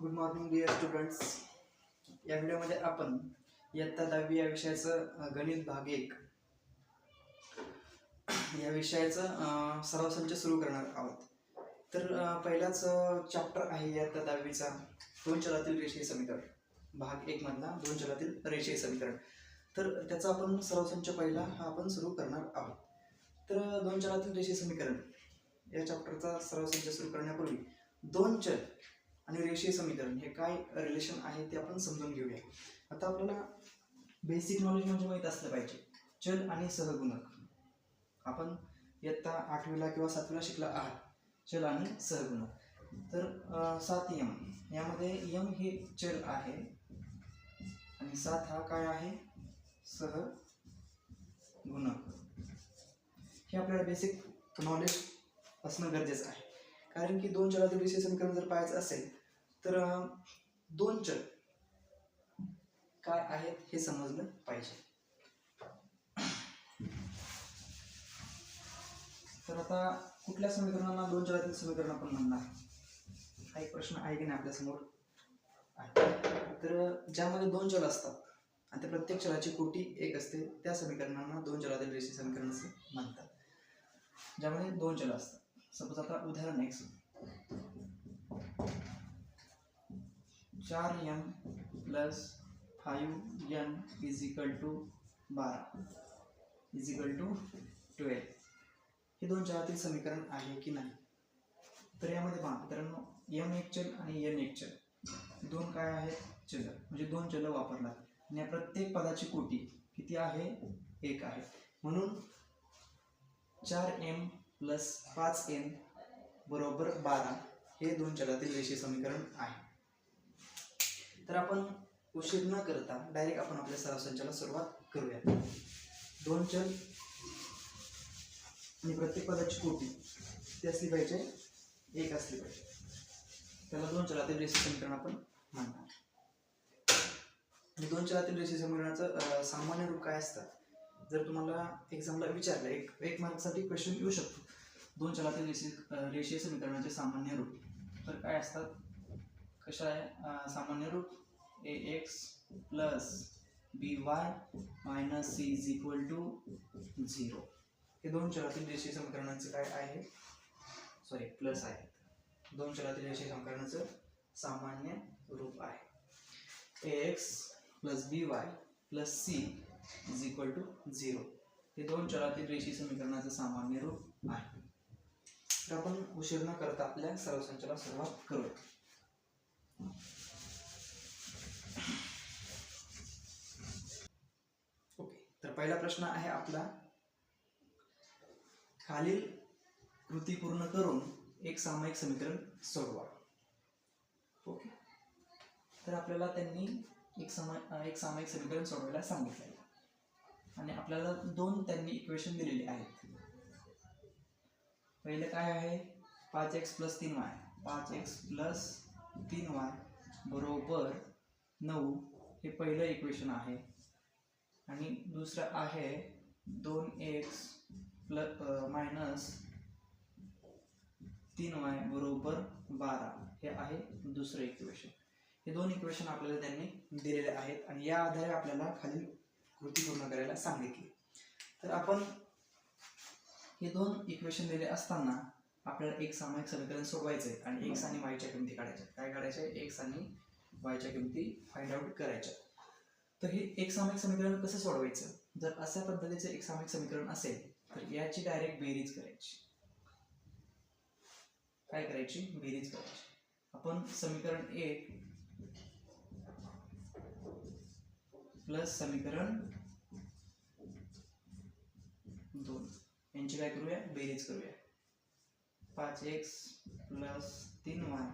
Good morning dear students. या व्हिडिओमध्ये आपण इयत्ता 10वी या विषयाचं गणित भाग 1 या विषयाचं सराव संच सुरू करणार आहोत. तर पहिलाच चॅप्टर आहे इयत्ता 10वीचा दोन चलातील रेषीय समीकरण. भाग 1 मधला दोन चलातील रेषीय समीकरण. तर त्याचा आपण सराव संच पहिला हा आपण सुरू करणार आहोत. तर दोन चलातील रेषीय समीकरण या चॅप्टरचा सराव संच सुरू करण्यापूर्वी दोन चल आणि रेषीय समीकरण हे काय रिलेशन आहे ते आपण समजून घेऊया. आता आपल्याला बेसिक नॉलेज म्हणजे माहीत असलं पाहिजे चल आणि सहगुणक. आपण इयत्ता 8वीला किंवा 7वीला शिकला आहात चल आणि सहगुणक. तर 7m यामध्ये m हे चल आहे आणि 7 हा काय आहे सहगुणक. हे आपल्याला बेसिक नॉलेज असणं गरजेचं आहे. कारण की दोन चलातील रेषीय समीकरण जर पाहायचं असेल तर दोन चल काय आहेत हे समजलं पाहिजे. तर आता कुठल्या समीकरणाला दोन चलातील समीकरण आपण म्हणणार हा एक प्रश्न आहे की नाही आपल्या समोर आहे. तर ज्यामध्ये दोन चल असतात आणि त्या प्रत्येक चलाची कोटी एक असते त्या समीकरणांना दोन चलातील रेषीय समीकरण असे म्हणतात. ज्यामध्ये दोन चल असतात. सपोज आता उदाहरण 1 4m + 5n = 12 = 12 हे दोन चलातील समीकरण आहे की नाही. तर यामध्ये पहा मित्रांनो m एक चल आणि n एक चल दोन काय आहेत चल म्हणजे दोन चल वापरतात आणि या प्रत्येक पदाची कोटी किती आहे एक आहे. म्हणून 4m + 5n = 12 हे दोन चलातील रेषीय समीकरण आहे. तर आपण उशीर न करता डायरेक्ट आपण आपल्या सराव संचाला सुरुवात करूया. दोन चल आणि प्रत्येक पदाची कोटी ती असली पाहिजे एक असली पाहिजे. त्याला दोन चलातील रेषीय समीकरण आपण म्हणणार. दोन चलातील रेषीय समीकरणाचं सामान्य रूप काय असतं. जर तुम्हाला एक्झामला विचारलं एक मार्कसाठी क्वेश्चन येऊ शकतो दोन चलातील रेषीय समीकरणाचे सामान्य रूप. तर काय असतात कशा आहे सामान्य रूप ax + by - c = 0 हे दोन चलातील रेषीय समीकरणाचे काय आहे प्लस आहे. दोन चलातील रेषीय समीकरणाचं सामान्य रूप आहे. ax + by + c = 0 हे दोन चलातील रेषीय समीकरणाचं सामान्य रूप आहे. तर आपण उशीर न करता आपल्या सराव संचाला सुरुवात करूया. ओके. तर पहिला प्रश्न आहे आपला खालील कृती पूर्ण करून एक सामायिक समीकरण सोडवा. ओके. तर आपल्याला त्यांनी एक सामायिक समीकरण सोडवायला सांगितलं आणि आपल्याला दोन त्यांनी इक्वेशन दिलेली आहेत. पहिले काय आहे 5x + 3y 5x + 3y = 9 हे पहिलं इक्वेशन आहे. आणि दुसरं आहे 2x - 3y = 12 हे आहे दुसरं इक्वेशन. हे दोन इक्वेशन आपल्याला त्यांनी दिलेले आहेत आणि या आधारे आपल्याला खालील कृती पूर्ण करायला सांगितली. तर आपण हे दोन इक्वेशन दिले असताना आपल्याला एक सामायिक समीकरण सोडवायचे आणि x आणि y च्या किमती काढायच्या. काय काढायचे x आणि y च्या किमती फाइंड आउट करायच्या. तर हे एक सामायिक समीकरण कसं सोडवायचं. जर अशा पद्धतीचं एक सामायिक समीकरण असेल तर याची डायरेक्ट बेरीज करायची. काय करायची बेरीज करायची. आपण समीकरण 1 प्लस समीकरण 2 यांची काय करूया बेरीज करूया. 5x + 3y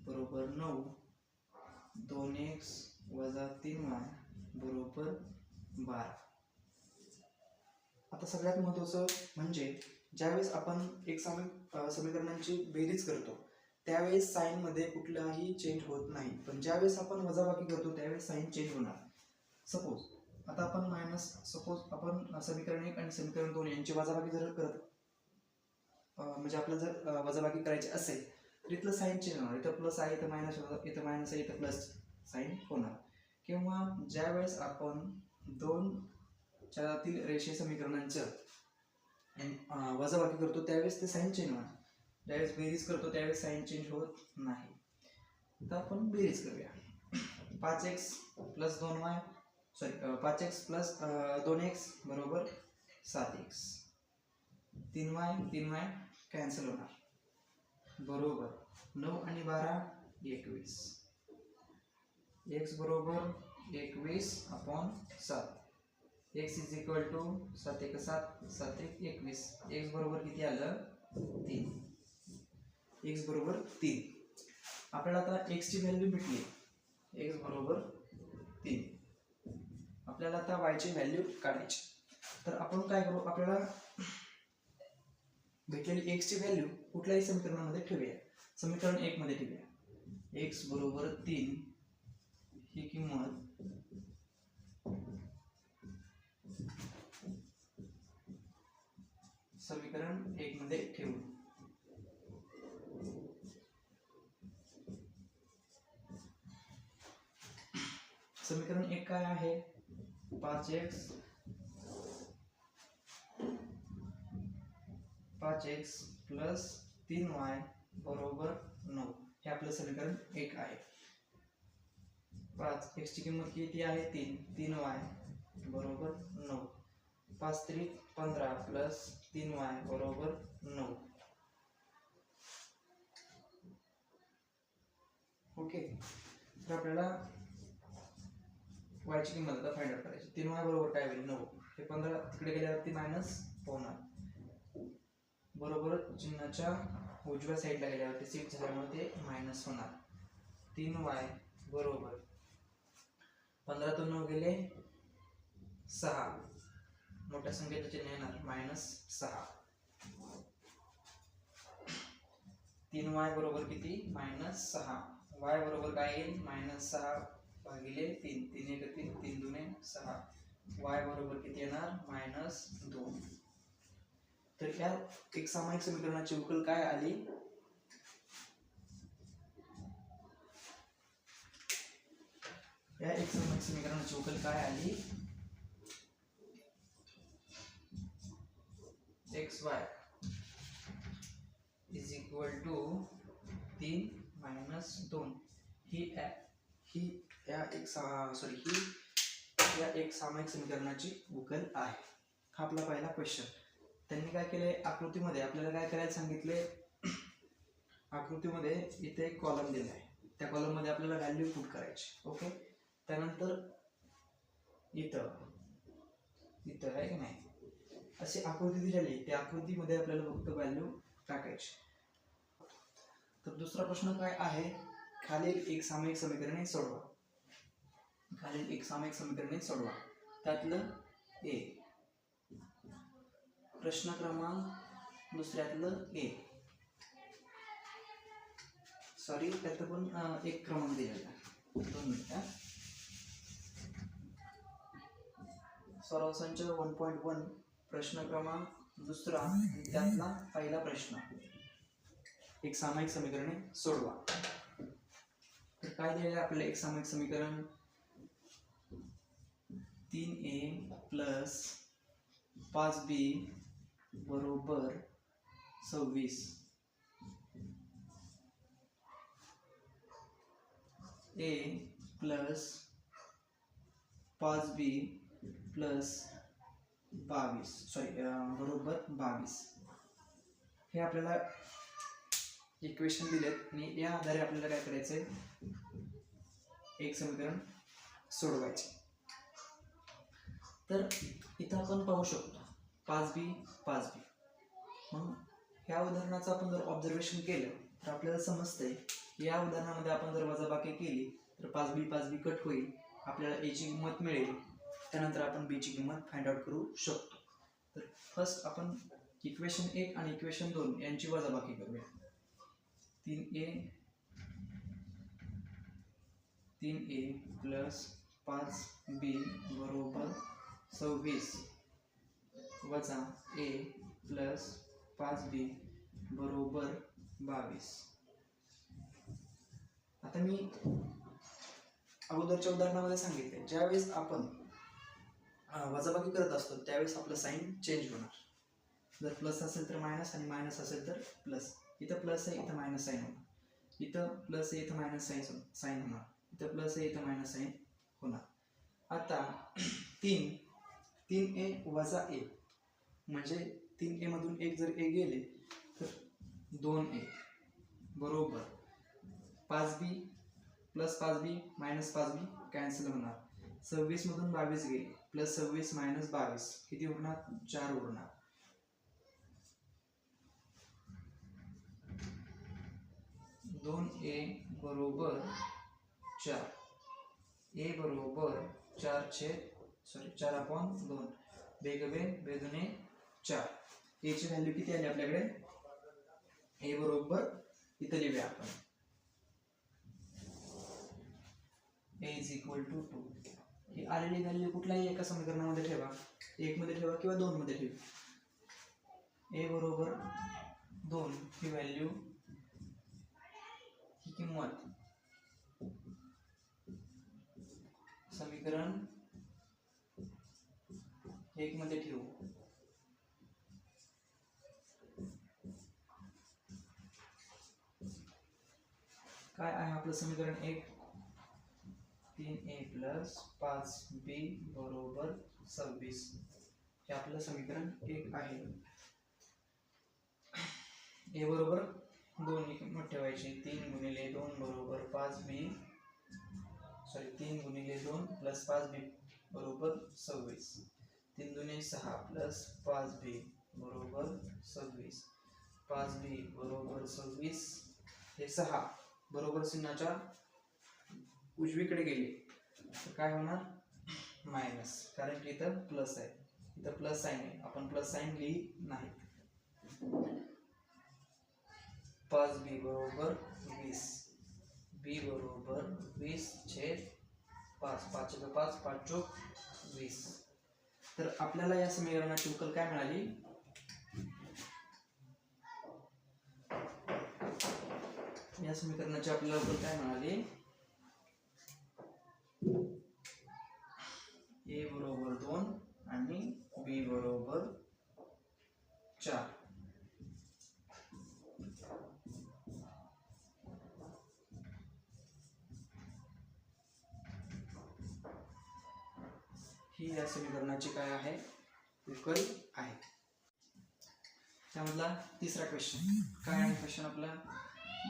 = 9 2x - 3y = 12. आता सगळ्यात महत्त्वाचं म्हणजे ज्यावेळेस आपण एक सामायिक समीकरणांची बेरीज करतो त्यावेळेस साइन मध्ये कुठलाही चेंज होत नाही. पण ज्यावेळेस आपण वजाबाकी करतो त्यावेळेस साइन चेंज होणार. सपोज आता आपण समीकरण 1 आणि समीकरण 2 यांची वजाबाकी जर करत म्हणजे आपल्याला जर वजाबाकी करायची असेल तर इथलं साईन चेंज होणार. इथं प्लस आहे, इथं मायनस होणार, इथं मायनस आहे, इथं प्लस साईन होणार. किंवा ज्या वेळेस आपण दोन छेदातील रेषीय समीकरणांचं वजाबाकी करतो त्यावेळेस ते साईन चेंज होणार. ज्यावेळेस बेरीज करतो त्यावेळेस साईन चेंज होत नाही. तर आपण बेरीज करूया. 5x plus 2y sorry 5x plus 2x बरोबर 7x. 3y कॅन्सल होणार बरोबर 9 आणि 12 21. x बरोबर 21 upon 7. x is equal to 7 1 7 7 1 21. x बरोबर किती आलं 3. x बरोबर 3. आपल्याला आता x ची व्हॅल्यू भेटली. x बरोबर 3. आपल्याला आता y ची व्हॅल्यू काढायची. तर आपण काय करू, आपल्याला भेटलेली x ची व्हॅल्यू कुठल्याही समीकरणामध्ये ठेवूया. समीकरण 1 मध्ये ठेवूया. x बरोबर 3 ही किंमत समीकरण 1 मध्ये ठेवू. समीकरण 1 काय आहे 5x प्लस 3y बरोबर 9. हे आपलं समीकरण 1 आहे. 5x ची किंमत किती आहे 3. 3y बरोबर 9. 5 त्रिक 15 प्लस 3y बरोबर 9. ओके. तर आपल्याला y ची किंमत आता फाइंड आउट करायची. 3y बरोबर काय होईल 9. हे 15 तिकडे गेल्यावरती मायनस होणार बरोबर चिन्हाच्या उजव्या साईडला गेल्यावरती शिफ्ट झाल्यामुळे ते मायनस होणार. 3y बरोबर 15 तून 9 गेले 6. मोठ्या संख्येचं चिन्ह येणार -6. 3y बरोबर किती -6. y बरोबर काय येईल -6 भागिले 3. 3 1 3 3 2 6. y बरोबर किती येणार -2. तर या एक सामायिक समीकरणाची उकल काय आली xy इज इक्वल टू 3 - 2. ही या एक सामायिक समीकरणाची उकल आहे. हा आपला पहिला क्वेश्चन. त्यांनी काय केले आकृतीमध्ये आपल्याला काय करायला सांगितले. आकृतीमध्ये इथे एक कॉलम दिला आहे. त्या कॉलम मध्ये आपल्याला व्हॅल्यू पुट करायची. ओके. त्यानंतर इथं आहे की नाही अशी आकृती दिलेली. त्या आकृतीमध्ये आपल्याला फक्त व्हॅल्यू टाकायची. तर दुसरा प्रश्न काय आहे खालील एक सामायिक समीकरणे सोडवा. त्यातलं ए. प्रश्न क्रमांक दुसऱ्यातलं ए. सॉरी त्यात पण एक क्रमांक दिलेला आहे. 2 मिनिटं. सराव संच 1.1 प्रश्न क्रमांक दुसरा त्यातला पहिला प्रश्न. एक सामायिक समीकरणे सोडवा. तर काय दिलेलं आपल्याला एक सामायिक समीकरण 3a प्लस 5b बरोबर 26. a प्लस 5b प्लस 22 बरोबर 22. हे आपल्याला इक्वेशन दिलेत आणि या आधारे आपल्याला काय करायचंय एक समीकरण सोडवायचे. तर इथं आपण पाहू शकतो 5b. मग ह्या उदाहरणाचं आपण जर ऑब्झर्वेशन केलं तर आपल्याला समजतंय या उदाहरणामध्ये आपण जर वजाबाकी केली तर 5b कट होईल. आपल्याला a ची किंमत मिळेल. त्यानंतर आपण b ची किंमत फाइंड आउट करू शकतो. तर फर्स्ट आपण इक्वेशन 1 आणि इक्वेशन 2 यांची वजाबाकी करूया. 3a प्लस 5b बरोबर 26 वजा a प्लस 5b बरोबर 22. आता मी अगोदरच्या उदाहरणामध्ये सांगितले, ज्यावेळेस आपण वजाबाकी करत असतो त्यावेळेस आपलं साईन चेंज होणार. जर प्लस असेल तर मायनस आणि मायनस असेल तर प्लस. इथं प्लस आहे, इथं मायनस साईन होणार. इथं प्लस आहे, इथं मायनस साईन होणार. इथं प्लस आहे, इथं मायनस साईन होणार. आता 3a वजा 1 म्हणजे 3a मधून 1 जर a गेले तर 2a बरोबर 5b plus 5b minus 5b cancel होणार. 26 मधून 22 गेले प्लस 26 मायनस 22 किती होणार? 4 उरणार. 2a बरोबर 4, a बरोबर 4/2, बेगबे बेदुने 4. a ची व्हॅल्यू किती आली आपल्याकडे? a बरोबर इथं लिहूया आपण a इज इक्वल टू 2. ही आलेली व्हॅल्यू कुठल्याही एका समीकरणामध्ये ठेवा, 1 मध्ये ठेवा किंवा 2 मध्ये ठेवा. a बरोबर 2 ही व्हॅल्यू, ही किंमत समीकरण 1 मध्ये ठेवू. काय आहे आपलं समीकरण 1? 3a प्लस 5b बरोबर 26 हे आपलं समीकरण 1 आहे. a बरोबर 2 ही किंमत ठेवायची. 3 गुणिले 2 बरोबर 5b, 3 गुणिले 2 प्लस 5b बरोबर 26. 3 दुने 6 प्लस 5b बरोबर 26. 5b बरोबर 26. हे 6 बरोबर चिन्हाच्या उजवीकडे गेले तर काय होणार? मायनस, कारण की इथं प्लस आहे, इथं प्लस साईन आहे, आपण प्लस साईन लिहित नाही. 5b बरोबर 20, b बरोबर 20/5, 5 5 20. तर आपल्याला या समीकरणाची उकल काय मिळाली? या समीकरणाची आपल्याला उकल काय मिळाली? a बरोबर 2 आणि b बरोबर 4. ही या समीकरणाची काय आहे? उकल आहे. त्यामधला तिसरा क्वेश्चन काय आहे? क्वेश्चन आपला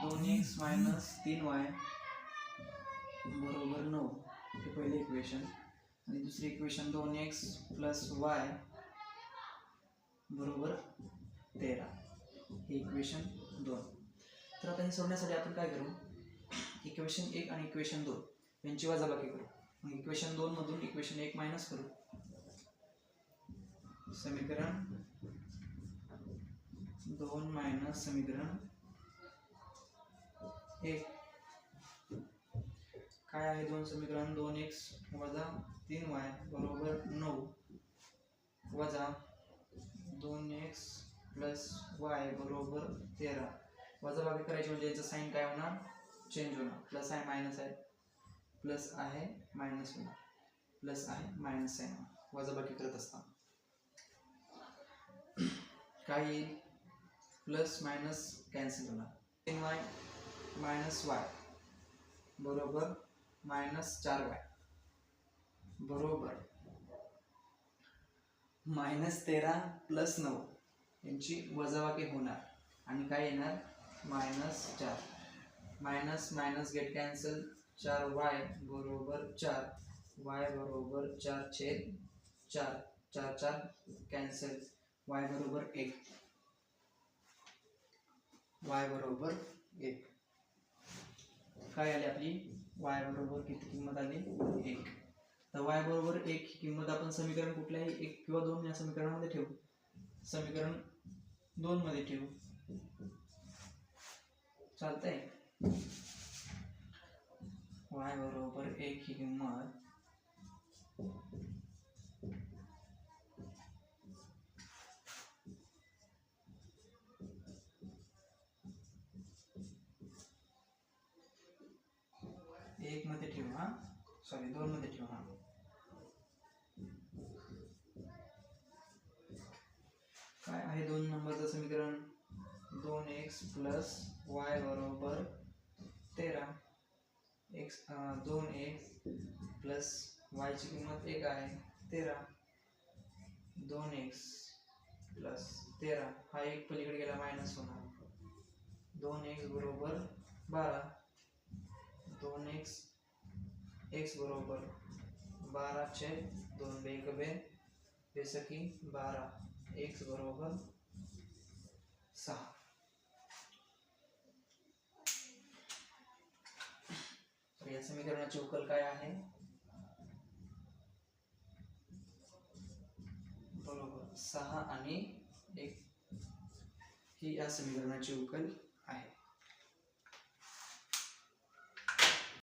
2x मायनस 3y बरोबर 9 हे पहिले इक्वेशन, आणि दुसरे इक्वेशन 2x प्लस y बरोबर 13 हे इक्वेशन 2. तर आता हे सोडण्यासाठी आपण काय करू? इक्वेशन 1 आणि इक्वेशन 2 यांची वजाबाकी करू. मग इक्वेशन 2 मधून इक्वेशन 1 मायनस करू. समीकरण 2 मायनस समीकरण 1 काय आहे? 2 समीकरण 2x वजा 3y बरोबर 9 वजा 2x प्लस y बरोबर 13. वजाबाकी करायची म्हणजे याचं साईन काय होणार? चेंज होणार. प्लस आहे मायनस आहे, प्लस आहे मायनस होणार, प्लस आहे मायनस साईन होणार वजाबाकी करत असताना. काय येईल? प्लस मायनस कॅन्सल होणार. 3y मायनस y बरोबर मायनस 4y बरोबर मायनस 13 प्लस 9 यांची वजाबाकी होणार आणि काय येणार? Minus 4. Minus minus get cancel. 4y बरोबर 4, y बरोबर 4/4, 4 4 कॅन्सल, y बरोबर 1, y बरोबर 1. काय आली आपली? y बरोबर किती किंमत आली? 1. तर y बरोबर 1 ही किंमत आपण समीकरण कुठल्याही 1 किंवा 2 या समीकरणामध्ये ठेवू. समीकरण 2 मध्ये ठेवू, चालतंय. y बरोबर 1 ही किंमत ठेवा, सॉरी 2 मध्ये ठेवा. काय आहे 2 नंबरचं समीकरण? 2x प्लस y बरोबर 13. 2x प्लस y ची किंमत 1 आहे 13. 2x प्लस 13 हा एक पलीकडे गेला मायनस होणार. 2x बरोबर 12. 2x x बरोबर 12/2 बेकबे बेसकी 12. x बरोबर 6. तर या समीकरणाची उकल काय आहे? बरोबर 6 आणि 1 ही या समीकरणाची उकल